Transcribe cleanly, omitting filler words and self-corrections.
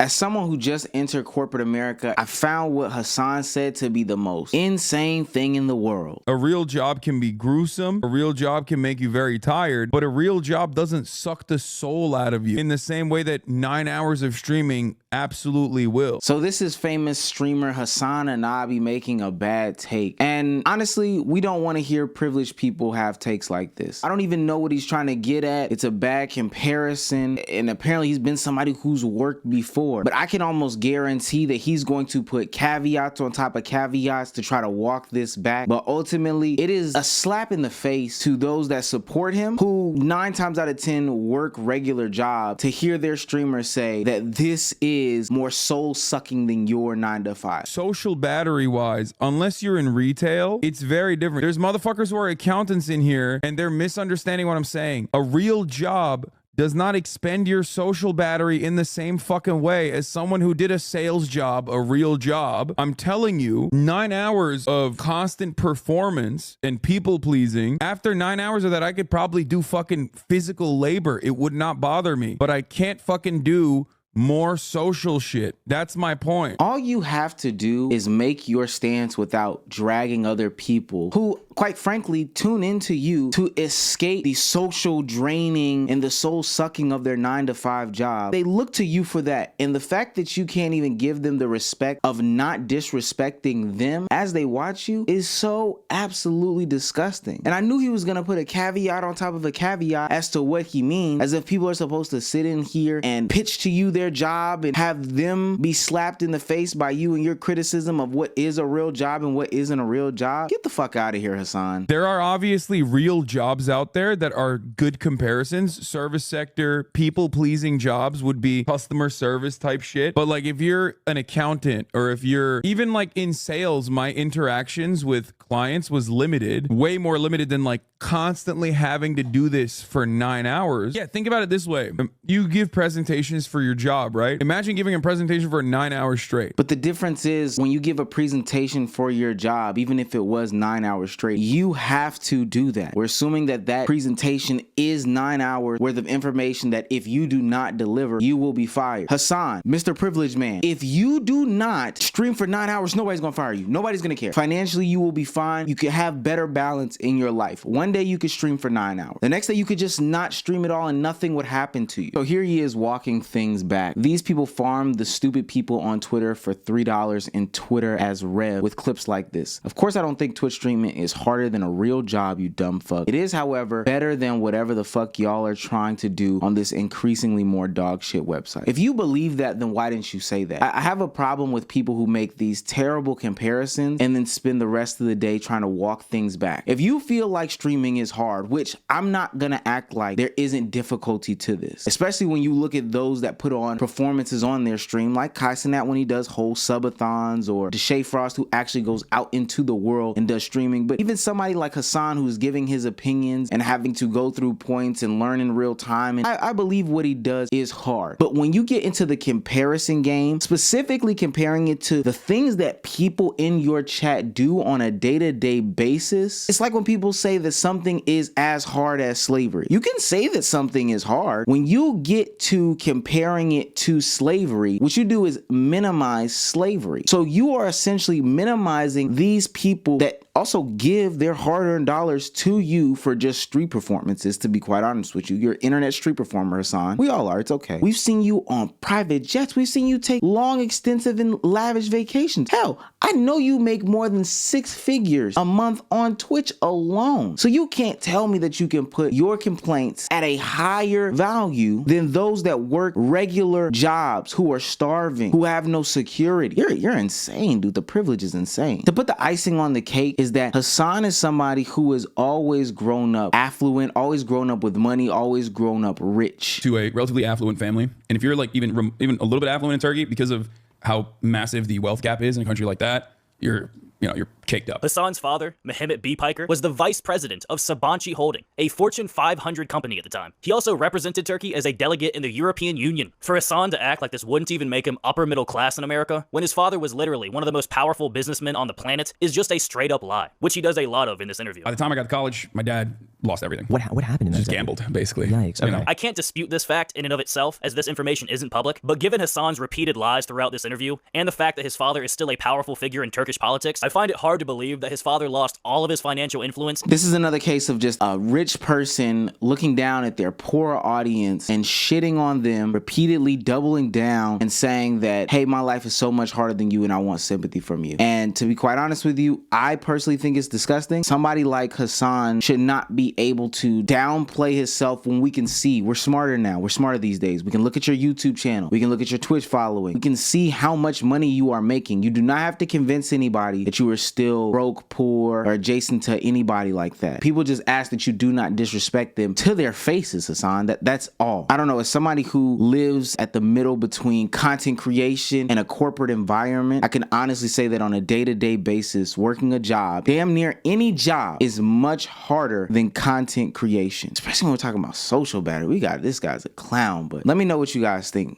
As someone who just entered corporate America, I found what Hassan said to be the most insane thing in the world. A real job can be gruesome. A real job can make you very tired, but a real job doesn't suck the soul out of you in the same way that 9 hours of streaming absolutely will. So this is famous streamer Hassan Anabi making a bad take. And honestly, we don't want to hear privileged people have takes like this. I don't even know what he's trying to get at. It's a bad comparison. And apparently he's been somebody who's worked before. But I can almost guarantee that he's going to put caveats on top of caveats to try to walk this back. But ultimately, it is a slap in the face to those that support him, who 9 times out of 10 work regular jobs, to hear their streamers say that this is more soul sucking than your 9 to 5. Social battery wise, unless you're in retail, it's very different. There's motherfuckers who are accountants in here and they're misunderstanding what I'm saying. A real job does not expend your social battery in the same fucking way as someone who did a sales job, a real job. I'm telling you, 9 hours of constant performance and people pleasing. After 9 hours of that, I could probably do fucking physical labor. It would not bother me, but I can't fucking do more social shit. That's my point. All you have to do is make your stance without dragging other people who, quite frankly, tune into you to escape the social draining and the soul sucking of their 9 to 5 job. They look to you for that. And the fact that you can't even give them the respect of not disrespecting them as they watch you is so absolutely disgusting. And I knew he was going to put a caveat on top of a caveat as to what he means, as if people are supposed to sit in here and pitch to you their job and have them be slapped in the face by you and your criticism of what is a real job and what isn't a real job. Get the fuck out of here, Hassan. There are obviously real jobs out there that are good comparisons. Service sector, people-pleasing jobs would be customer service type shit. But like if you're an accountant or if you're even like in sales, my interactions with clients was limited, way more limited than like constantly having to do this for 9 hours. Yeah, think about it this way. You give presentations for your job, right? Imagine giving a presentation for 9 hours straight. But the difference is when you give a presentation for your job, even if it was 9 hours straight, you have to do that. We're assuming that that presentation is 9 hours worth of information that if you do not deliver, you will be fired. Hassan, Mr. Privileged Man, if you do not stream for 9 hours, nobody's gonna fire you. Nobody's gonna care. Financially, you will be fine. You could have better balance in your life. One day you could stream for 9 hours. The next day you could just not stream at all and nothing would happen to you. So here he is walking things back. These people farm the stupid people on Twitter for $3 in Twitter as rev with clips like this. Of course, I don't think Twitch streaming is harder than a real job, you dumb fuck. It is, however, better than whatever the fuck y'all are trying to do on this increasingly more dog shit website. If you believe that, then why didn't you say that? I have a problem with people who make these terrible comparisons and then spend the rest of the day trying to walk things back. If you feel like streaming is hard, which I'm not gonna act like there isn't difficulty to this, especially when you look at those that put on performances on their stream, like Kai Cenat when he does whole subathons, or Deshae Frost who actually goes out into the world and does streaming. But even somebody like Hassan who's giving his opinions and having to go through points and learn in real time, and I believe what he does is hard. But when you get into the comparison game, specifically comparing it to the things that people in your chat do on a day-to-day basis, it's like when people say that something is as hard as slavery. You can say that something is hard. When you get to comparing it to slavery, what you do is minimize slavery. So you are essentially minimizing these people that also give their hard-earned dollars to you for just street performances, to be quite honest with you. You're an internet street performer, Hassan. We all are. It's okay. We've seen you on private jets. We've seen you take long, extensive, and lavish vacations. Hell, I know you make more than 6 figures a month on Twitch alone. So you can't tell me that you can put your complaints at a higher value than those that work regular jobs, who are starving, who have no security. You're insane, dude. The privilege is insane. To put the icing on the cake is that Hassan is somebody who has always grown up affluent, always grown up with money, always grown up rich. To a relatively affluent family. And if you're like even a little bit affluent in Turkey, because of how massive the wealth gap is in a country like that, you're you're caked up. Hassan's father, Mehmet B. Piker, was the vice president of Sabancı Holding, a Fortune 500 company at the time. He also represented Turkey as a delegate in the European Union. For Hassan to act like this wouldn't even make him upper middle class in America, when his father was literally one of the most powerful businessmen on the planet, is just a straight up lie, which he does a lot of in this interview. By the time I got to college, my dad lost everything. What happened in that? Just decade? gambled, basically. Yikes. Okay. I can't dispute this fact in and of itself, as this information isn't public, but given Hassan's repeated lies throughout this interview, and the fact that his father is still a powerful figure in Turkish politics, I find it hard to believe that his father lost all of his financial influence. This is another case of just a rich person looking down at their poor audience and shitting on them, repeatedly doubling down and saying that, hey, my life is so much harder than you and I want sympathy from you. And to be quite honest with you, I personally think it's disgusting. Somebody like Hassan should not be able to downplay himself when we can see we're smarter now. We're smarter these days. We can look at your YouTube channel. We can look at your Twitch following. We can see how much money you are making. You do not have to convince anybody that you are still broke, poor, or adjacent to anybody like that. People just ask that you do not disrespect them to their faces, Hassan. That's all. I don't know. As somebody who lives at the middle between content creation and a corporate environment, I can honestly say that on a day-to-day basis, working a job, damn near any job, is much harder than content creation, especially when we're talking about social battery. This guy's a clown, but let me know what you guys think.